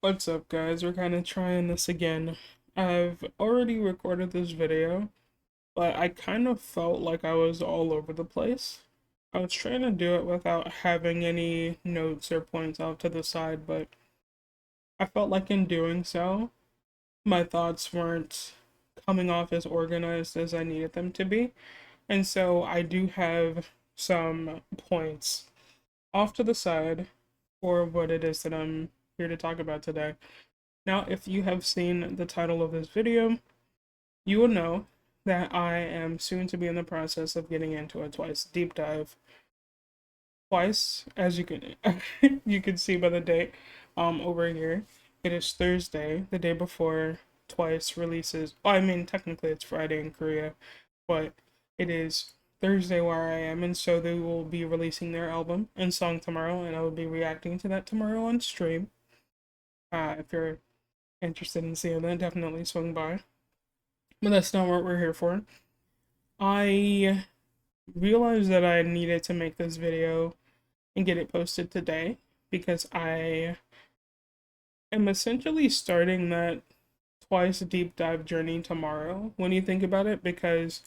What's up, guys? We're kind of trying this again. I've already recorded this video, but I kind of felt like I was all over the place. I was trying to do it without having any notes or points off to the side, but I felt like in doing so, my thoughts weren't coming off as organized as I needed them to be. And so I do have some points off to the side for what it is that I'm here to talk about today. Now, if you have seen the title of this video, you will know that I am soon to be in the process of getting into a Twice deep dive. Twice, as you can you can see by the date over here, it is Thursday, the day before Twice releases. Well, I mean, technically it's Friday in Korea, but it is Thursday where I am, and so they will be releasing their album and song tomorrow, and I will be reacting to that tomorrow on stream. If you're interested in seeing that, definitely swing by. But that's not what we're here for. I realized that I needed to make this video and get it posted today because I am essentially starting that Twice deep dive journey tomorrow when you think about it, because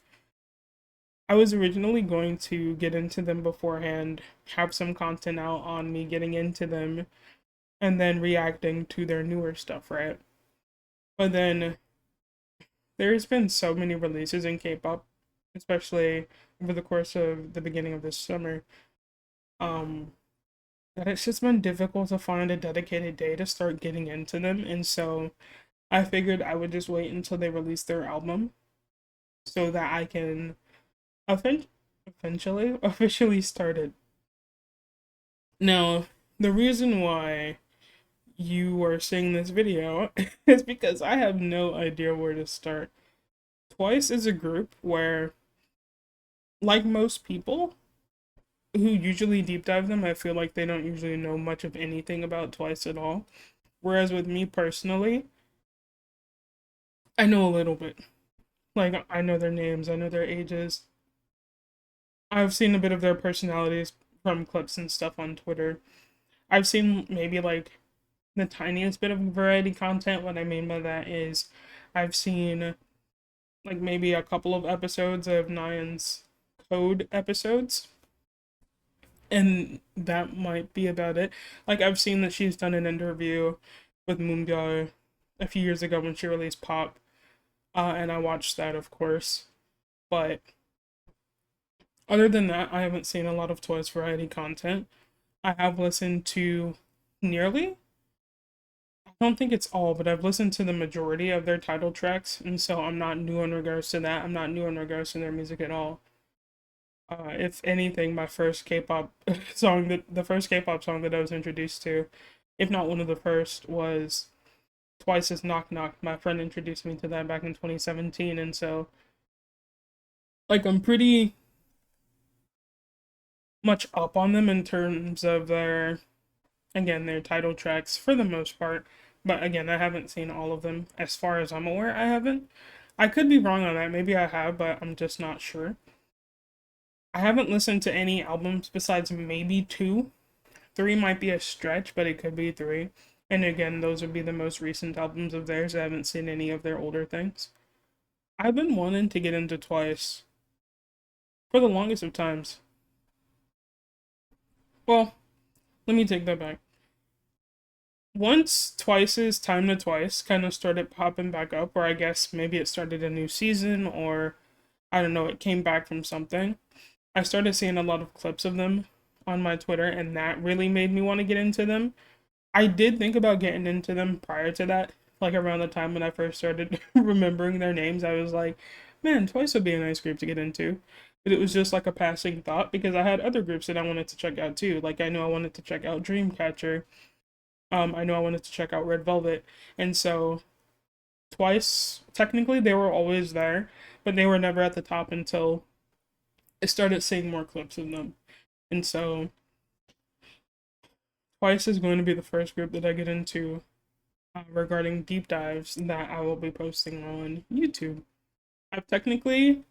I was originally going to get into them beforehand, have some content out on me getting into them, and then reacting to their newer stuff, right? But then there's been so many releases in K-pop, especially over the course of the beginning of this summer, um, that it's just been difficult to find a dedicated day to start getting into them. And so I figured I would just wait until they release their album so that I can effen- eventually officially start it. Now, the reason why you are seeing this video is because I have no idea where to start. Twice is a group where, like most people who usually deep dive them, I feel like they don't usually know much of anything about Twice at all. Whereas with me personally, I know a little bit. Like, I know their names, I know their ages. I've seen a bit of their personalities from clips and stuff on Twitter. I've seen maybe like the tiniest bit of variety content. What I mean by that is I've seen like maybe a couple of episodes of Nyan's Code episodes, and that might be about it. Like, I've seen that she's done an interview with Moonbyul a few years ago when she released Pop, and I watched that, of course. But other than that, I haven't seen a lot of Twice variety content. I have listened to nearly, I don't think it's all, but I've listened to the majority of their title tracks, and so I'm not new in regards to that. I'm not new in regards to their music at all. If anything, my first K-pop song, the first K-pop song that I was introduced to, if not one of the first, was Twice's Knock Knock. My friend introduced me to that back in 2017, and so like I'm pretty much up on them in terms of their, again, their title tracks for the most part. But again, I haven't seen all of them as far as I'm aware. I haven't. I could be wrong on that. Maybe I have, but I'm just not sure. I haven't listened to any albums besides maybe two. Three might be a stretch, but it could be three. And again, those would be the most recent albums of theirs. I haven't seen any of their older things. I've been wanting to get into Twice for the longest of times. Well, let me take that back. Once Twice's Time to Twice kind of started popping back up, or I guess maybe it started a new season, or I don't know, it came back from something. I started seeing a lot of clips of them on my Twitter, and that really made me want to get into them. I did think about getting into them prior to that, like around the time when I first started remembering their names. I was like, man, Twice would be a nice group to get into. But it was just like a passing thought because I had other groups that I wanted to check out too. Like, I know I wanted to check out Dreamcatcher. I know I wanted to check out Red Velvet. And so Twice, technically they were always there, but they were never at the top until I started seeing more clips of them. And so Twice is going to be the first group that I get into regarding deep dives that I will be posting on YouTube. I've technically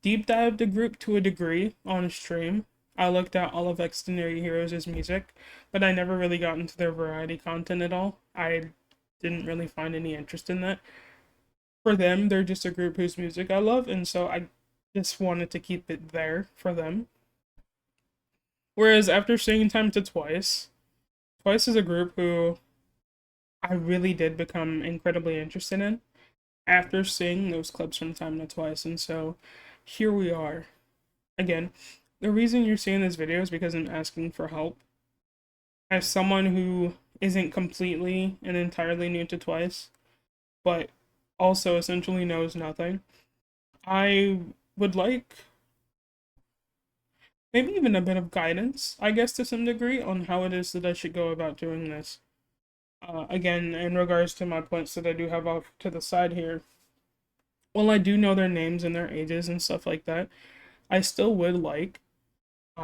deep dived a group to a degree on stream I looked at all of Extraordinary Heroes' music, but I never really got into their variety content at all. I didn't really find any interest in that. For them, they're just a group whose music I love, and so I just wanted to keep it there for them. Whereas after seeing Time to Twice, Twice is a group who I really did become incredibly interested in after seeing those clips from Time to Twice, and so here we are. Again, the reason you're seeing this video is because I'm asking for help. As someone who isn't completely and entirely new to Twice, but also essentially knows nothing, I would like maybe even a bit of guidance, I guess, to some degree, on how it is that I should go about doing this. Again, in regards to my points that I do have off to the side here, while I do know their names and their ages and stuff like that, I still would like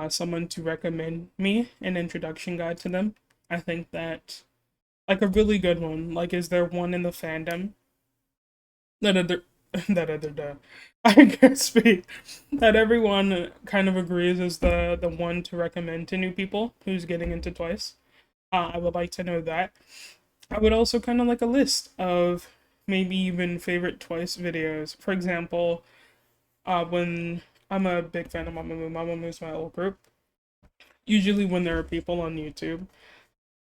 someone to recommend me an introduction guide to them. I think that, like, a really good one, like, is there one in the fandom that other that other day I can speak that everyone kind of agrees is the one to recommend to new people who's getting into Twice. I would like to know that. I would also kind of like a list of maybe even favorite Twice videos. For example, when I'm a big fan of Mamamoo is my old group. Usually when there are people on YouTube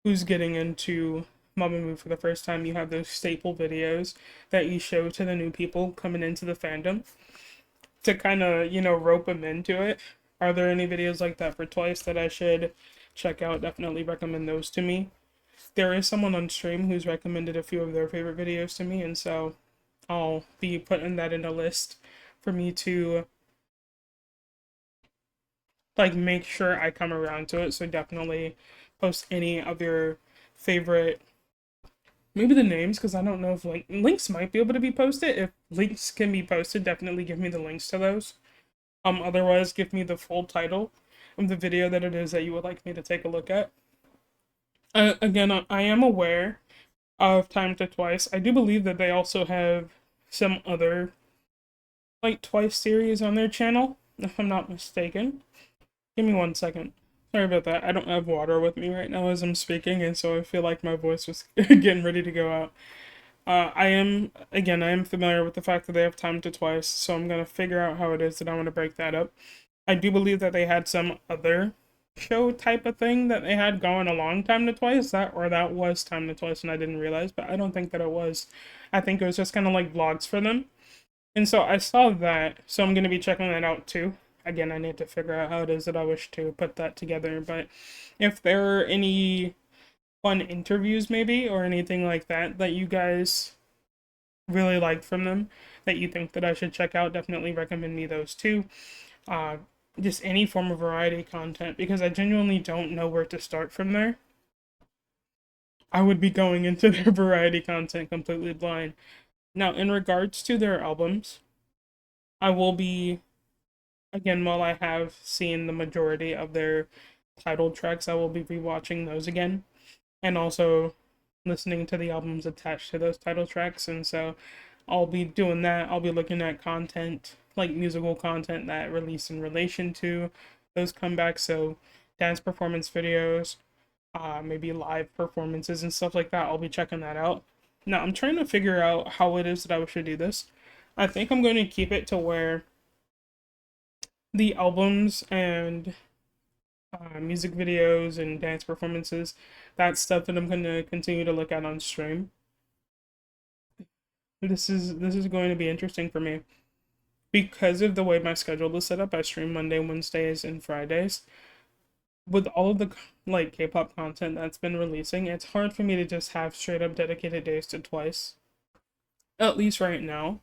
who's getting into Mamamoo for the first time, you have those staple videos that you show to the new people coming into the fandom to kind of, rope them into it. Are there any videos like that for Twice that I should check out? Definitely recommend those to me. There is someone on stream who's recommended a few of their favorite videos to me, and so I'll be putting that in a list for me to like make sure I come around to it. So definitely post any of your favorite, maybe the names, because I don't know if links might be able to be posted. If links can be posted, definitely give me the links to those. Otherwise, give me the full title of the video that it is that you would like me to take a look at. Again, I am aware of Time to Twice. I do believe that they also have some other like Twice series on their channel, if I'm not mistaken. Give me 1 second. Sorry about that. I don't have water with me right now as I'm speaking, and so I feel like my voice was getting ready to go out. I am familiar with the fact that they have Time to Twice, so I'm gonna figure out how it is that I want to break that up. I do believe that they had some other show type of thing that they had going a long time to Twice, that was Time to Twice, and I didn't realize, but I don't think that it was. I think it was just kind of like vlogs for them. And so I saw that, so I'm going to be checking that out too. Again, I need to figure out how it is that I wish to put that together, but if there are any fun interviews maybe, or anything like that, that you guys really liked from them, that you think that I should check out, definitely recommend me those too. Uh, just any form of variety content, because I genuinely don't know where to start from there. I would be going into their variety content completely blind. Now, in regards to their albums, I will be, again, while I have seen the majority of their title tracks, I will be rewatching those again, and also listening to the albums attached to those title tracks. And so I'll be doing that. I'll be looking at content, like musical content that released in relation to those comebacks. So dance performance videos, maybe live performances and stuff like that. I'll be checking that out. Now I'm trying to figure out how it is that I should do this. I think I'm going to keep it to where the albums and music videos and dance performances, that's stuff that I'm going to continue to look at on stream. This is going to be interesting for me because of the way my schedule is set up. I stream Monday, Wednesdays, and Fridays. With all of the like K-pop content that's been releasing, it's hard for me to just have straight up dedicated days to Twice. At least right now.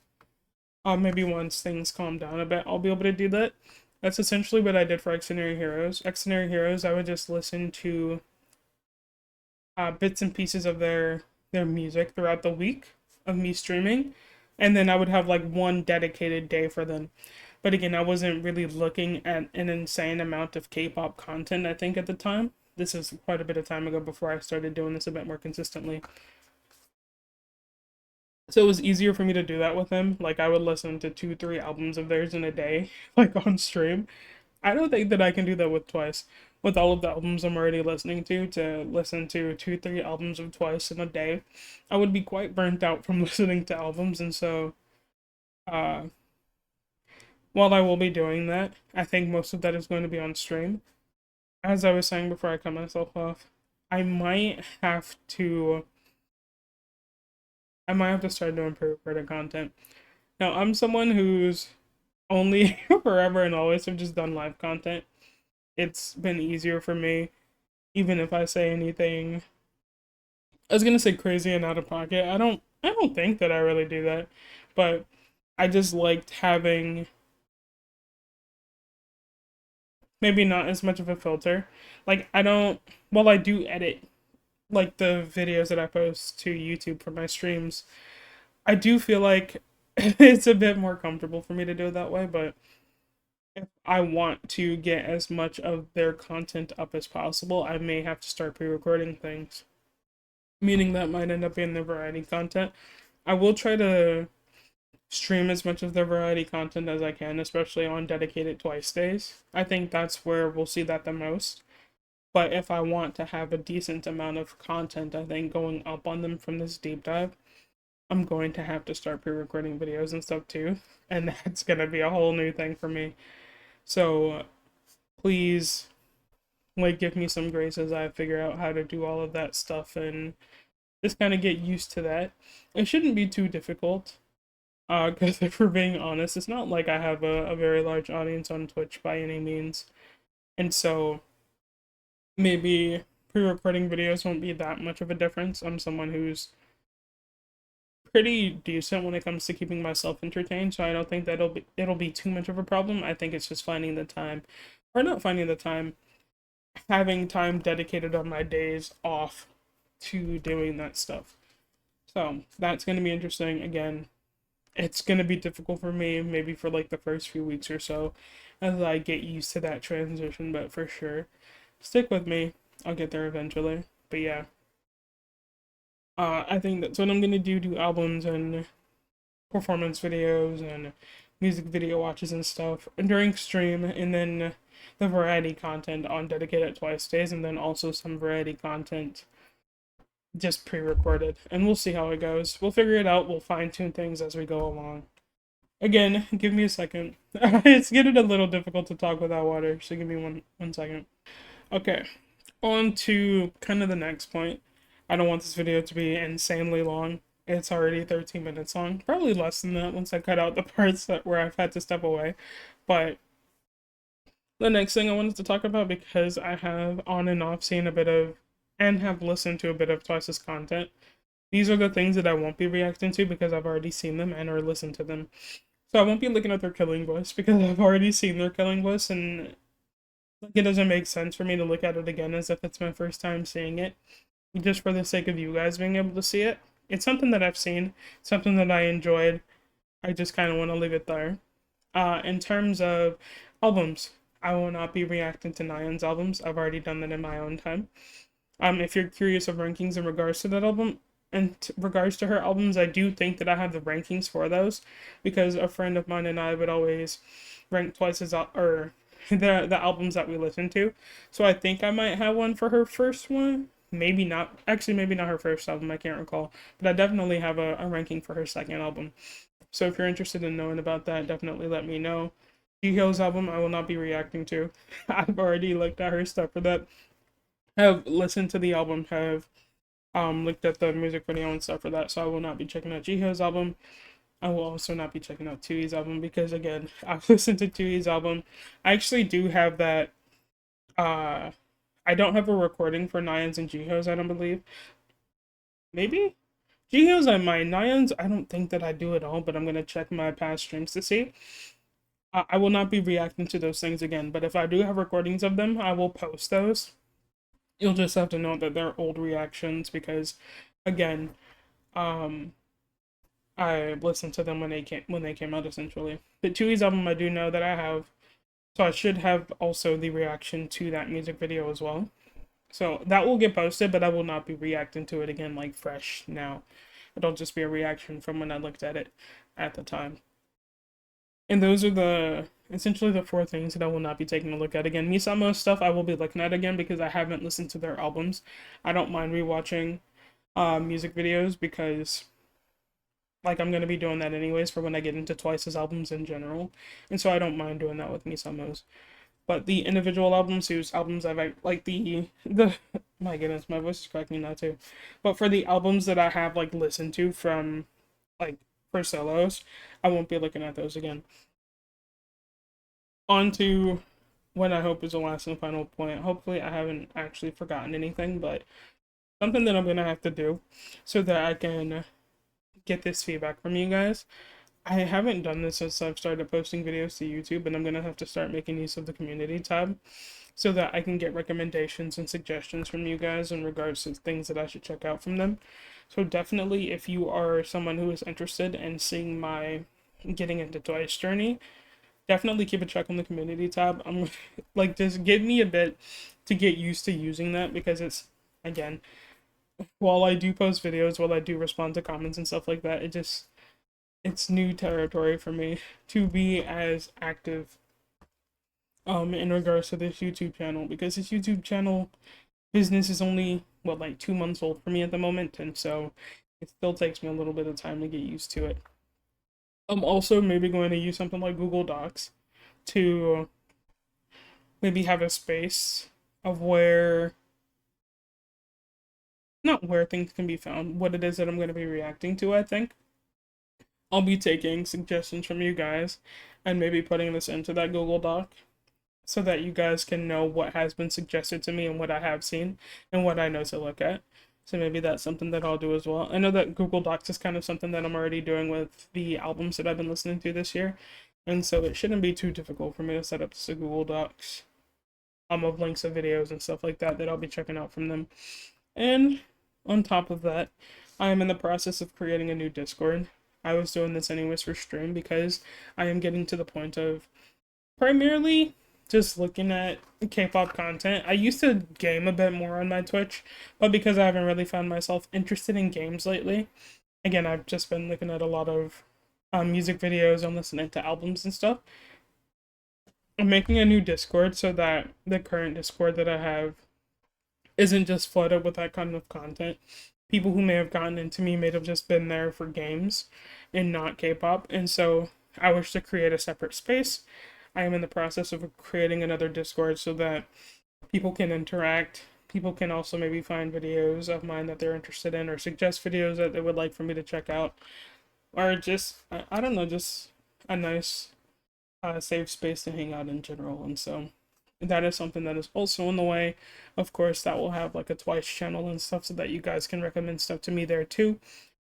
Maybe once things calm down a bit, I'll be able to do that. That's essentially what I did for Extraordinary Heroes. Extraordinary Heroes, I would just listen to bits and pieces of their music throughout the week of me streaming, and then I would have like one dedicated day for them. But again, I wasn't really looking at an insane amount of K-pop content, I think, at the time. This is quite a bit of time ago before I started doing this a bit more consistently. So it was easier for me to do that with them. Like I would listen to 2, 3 albums of theirs in a day, like on stream. I don't think that I can do that with Twice. With all of the albums I'm already listening to listen to 2, 3 albums of Twice in a day, I would be quite burnt out from listening to albums. And so, uh, while I will be doing that, I think most of that is going to be on stream. As I was saying before I cut myself off, I might have to I might have to start doing pre-recorded content. Now, I'm someone who's only forever and always have just done live content. It's been easier for me, even if I say anything. I was gonna say crazy and out of pocket. I don't think that I really do that, but I just liked having maybe not as much of a filter. Like I don't Well, I do edit like the videos that I post to YouTube for my streams. I do feel like it's a bit more comfortable for me to do it that way, but if I want to get as much of their content up as possible, I may have to start pre-recording things. Meaning that might end up being the variety content. I will try to stream as much of their variety content as I can, especially on dedicated Twice days. I think that's where we'll see that the most. But if I want to have a decent amount of content, I think going up on them from this deep dive, I'm going to have to start pre-recording videos and stuff too. And that's gonna be a whole new thing for me. So please, like, give me some grace as I figure out how to do all of that stuff and just kind of get used to that. It shouldn't be too difficult. Because if we're being honest, it's not like I have a very large audience on Twitch by any means. And so maybe pre-recording videos won't be that much of a difference. I'm someone who's pretty decent when it comes to keeping myself entertained, so I don't think that it'll be too much of a problem. I think it's just finding the time, or not finding the time, having time dedicated on my days off to doing that stuff. So that's going to be interesting. Again, it's going to be difficult for me, maybe for like the first few weeks or so, as I get used to that transition, but for sure, stick with me. I'll get there eventually. But yeah, I think that's what I'm going to do albums and performance videos and music video watches and stuff during stream, and then the variety content on dedicated Twice days, and then also some variety content just pre-recorded, and we'll see how it goes. We'll figure it out. We'll fine-tune things as we go along. Again, give me a second. It's getting a little difficult to talk without water, so give me one second. Okay, on to kind of the next point. I don't want this video to be insanely long. It's already 13 minutes long. Probably less than that once I cut out the parts where I've had to step away. But the next thing I wanted to talk about, because I have on and off seen a bit of, and have listened to a bit of Twice's content, these are the things that I won't be reacting to because I've already seen them and or listened to them. So I won't be looking at their killing voice because I've already seen their killing voice, and like it doesn't make sense for me to look at it again as if it's my first time seeing it, just for the sake of you guys being able to see it. It's something that I've seen, something that I enjoyed. I just kind of want to leave it there. In terms of albums, I will not be reacting to Nyan's albums. I've already done that in my own time. If you're curious of rankings in regards to that album, and regards to her albums, I do think that I have the rankings for those, because a friend of mine and I would always rank Twice as or the albums that we listen to. So I think I might have one for her first one. Maybe not. Actually, maybe not her first album. I can't recall. But I definitely have a ranking for her second album. So if you're interested in knowing about that, definitely let me know. Jihyo's album, I will not be reacting to. I've already looked at her stuff for that. Have listened to the album. Have looked at the music video and stuff for that. So I will not be checking out Jihyo's album. I will also not be checking out Tui's album because, again, I've listened to Tui's album. I actually do have that. Uh, I don't have a recording for Nyan's and Jihyo's, I don't believe. Maybe? Jihyo's I might. Nyan's, I don't think that I do at all, but I'm going to check my past streams to see. I will not be reacting to those things again, but if I do have recordings of them, I will post those. You'll just have to know that they're old reactions because, again, um, I listened to them when they came out essentially. But Tui's album I do know that I have, so I should have also the reaction to that music video as well. So that will get posted, but I will not be reacting to it again like fresh now. It'll just be a reaction from when I looked at it at the time. And essentially the four things that I will not be taking a look at again. Misamo's stuff I will be looking at again because I haven't listened to their albums. I don't mind rewatching music videos because like I'm gonna be doing that anyways for when I get into Twice's albums in general, and so I don't mind doing that with Misamo's. But the individual albums, whose albums I've like the my goodness, my voice is cracking now too. But for the albums that I have like listened to from like for solos, I won't be looking at those again. On to what I hope is the last and final point. Hopefully, I haven't actually forgotten anything, but something that I'm gonna have to do so that I can get this feedback from you guys. I haven't done this since I've started posting videos to YouTube, and I'm gonna have to start making use of the community tab so that I can get recommendations and suggestions from you guys in regards to things that I should check out from them. So definitely, if you are someone who is interested in seeing my getting into Twice journey, definitely keep a check on the community tab. I'm like, just give me a bit to get used to using that because it's, again, while I do post videos, while I do respond to comments and stuff like that, it's new territory for me to be as active in regards to this YouTube channel because this YouTube channel business is only what like 2 months old for me at the moment, and so it still takes me a little bit of time to get used to it. I'm also maybe going to use something like Google Docs to maybe have a space of where not where things can be found, what it is that I'm going to be reacting to. I think I'll be taking suggestions from you guys and maybe putting this into that Google Doc so that you guys can know what has been suggested to me and what I have seen and what I know to look at. So maybe that's something that I'll do as well. I know that Google Docs is kind of something that I'm already doing with the albums that I've been listening to this year. And so it shouldn't be too difficult for me to set up this Google Docs of links of videos and stuff like that that I'll be checking out from them. And on top of that, I am in the process of creating a new Discord. I was doing this anyways for stream because I am getting to the point of primarily just looking at K-pop content. I used to game a bit more on my Twitch, but because I haven't really found myself interested in games lately, again, I've just been looking at a lot of music videos and listening to albums and stuff. I'm making a new Discord so that the current Discord that I have isn't just flooded with that kind of content. People who may have gotten into me may have just been there for games and not K-pop, and so I wish to create a separate space. I am in the process of creating another Discord so that people can interact. People can also maybe find videos of mine that they're interested in or suggest videos that they would like for me to check out. Or just, I don't know, just a nice safe space to hang out in general. And so that is something that is also in the way. Of course, that will have like a Twice channel and stuff so that you guys can recommend stuff to me there too.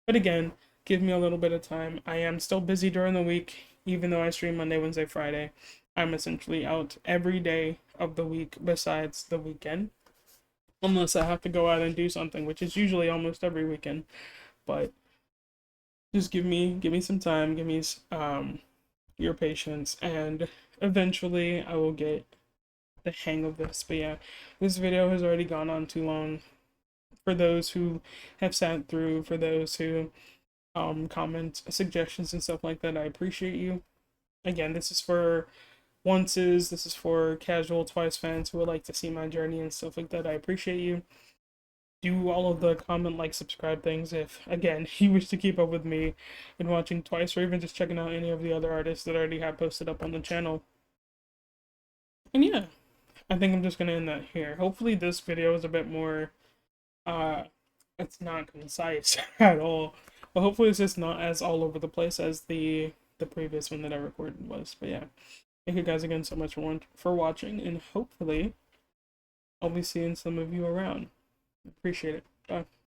But again, give me a little bit of time. I am still busy during the week, even though I stream Monday, Wednesday, Friday. I'm essentially out every day of the week besides the weekend. Unless I have to go out and do something, which is usually almost every weekend. But just give me some time, give me your patience, and eventually I will get the hang of this. But yeah, this video has already gone on too long. For those who have sat through, for those who comment suggestions and stuff like that, I appreciate you. Again, this is for onces, this is for casual Twice fans who would like to see my journey and stuff like that. I appreciate you. Do all of the comment, like, subscribe things if, again, you wish to keep up with me and watching Twice or even just checking out any of the other artists that I already have posted up on the channel. And yeah, I think I'm just gonna end that here. Hopefully this video is a bit more, it's not concise at all, but hopefully it's just not as all over the place as the previous one that I recorded was. But yeah, thank you guys again so much for watching, and hopefully I'll be seeing some of you around. Appreciate it. Bye.